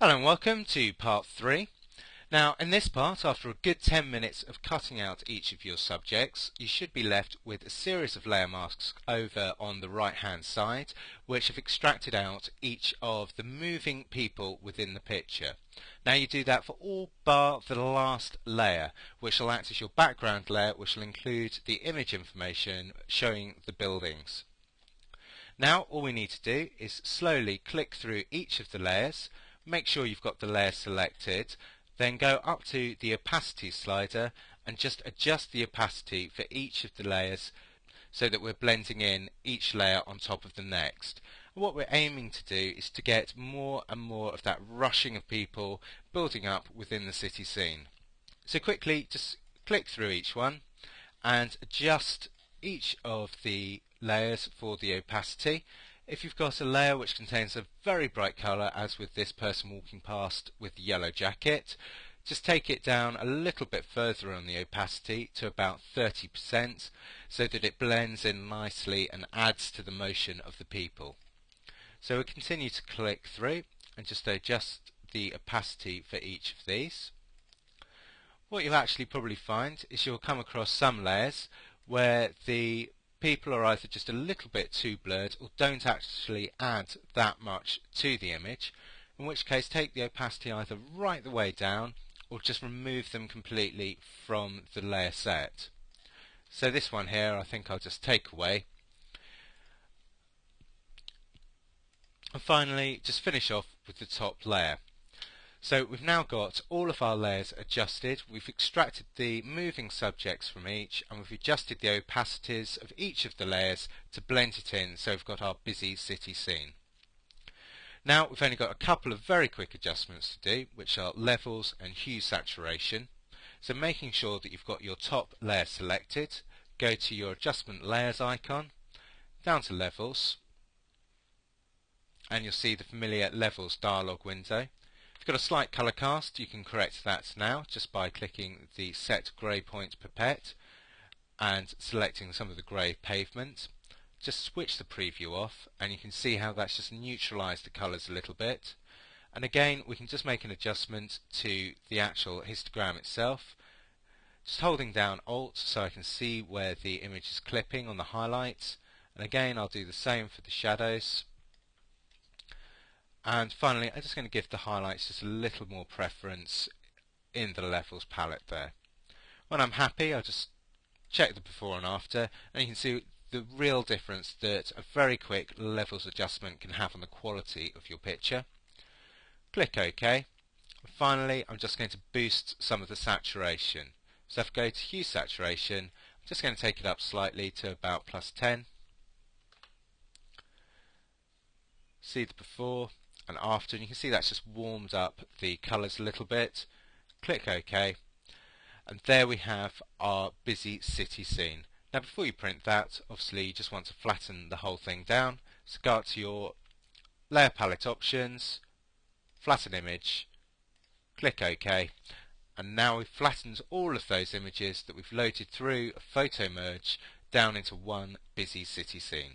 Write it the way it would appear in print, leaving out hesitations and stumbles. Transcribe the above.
Hello and welcome to part 3. Now in this part, after a good 10 minutes of cutting out each of your subjects, you should be left with a series of layer masks over on the right hand side which have extracted out each of the moving people within the picture. Now you do that for all bar the last layer, which will act as your background layer, which will include the image information showing the buildings. Now all we need to do is slowly click through each of the layers. Make sure you've got the layer selected, then go up to the opacity slider and just adjust the opacity for each of the layers so that we're blending in each layer on top of the next. And what we're aiming to do is to get more and more of that rushing of people building up within the city scene. So quickly just click through each one and adjust each of the layers for the opacity. If you've got a layer which contains a very bright colour, as with this person walking past with the yellow jacket, just take it down a little bit further on the opacity to about 30% so that it blends in nicely and adds to the motion of the people. So we'll continue to click through and just adjust the opacity for each of these. What you'll actually probably find is you'll come across some layers where the people are either just a little bit too blurred or don't actually add that much to the image, in which case take the opacity either right the way down or just remove them completely from the layer set. So this one here I think I'll just take away. And finally just finish off with the top layer. So we've now got all of our layers adjusted, we've extracted the moving subjects from each, and we've adjusted the opacities of each of the layers to blend it in, so we've got our busy city scene. Now we've only got a couple of very quick adjustments to do, which are levels and hue saturation. So making sure that you've got your top layer selected, go to your adjustment layers icon, down to levels, and you'll see the familiar levels dialog window. If you've got a slight colour cast, you can correct that now just by clicking the set grey point pipette and selecting some of the grey pavement. Just switch the preview off and you can see how that's just neutralised the colours a little bit. And again we can just make an adjustment to the actual histogram itself. Just holding down Alt so I can see where the image is clipping on the highlights. And again I'll do the same for the shadows. And finally, I'm just going to give the highlights just a little more preference in the levels palette there. When I'm happy, I'll just check the before and after, and you can see the real difference that a very quick levels adjustment can have on the quality of your picture. Click OK. And finally, I'm just going to boost some of the saturation. So if I go to hue saturation, I'm just going to take it up slightly to about +10. See the before and after, and you can see that's just warmed up the colours a little bit. Click OK, and there we have our busy city scene. Now before you print that, obviously you just want to flatten the whole thing down, so go up to your layer palette options, flatten image, click OK, and now we've flattened all of those images that we've loaded through Photomerge down into one busy city scene.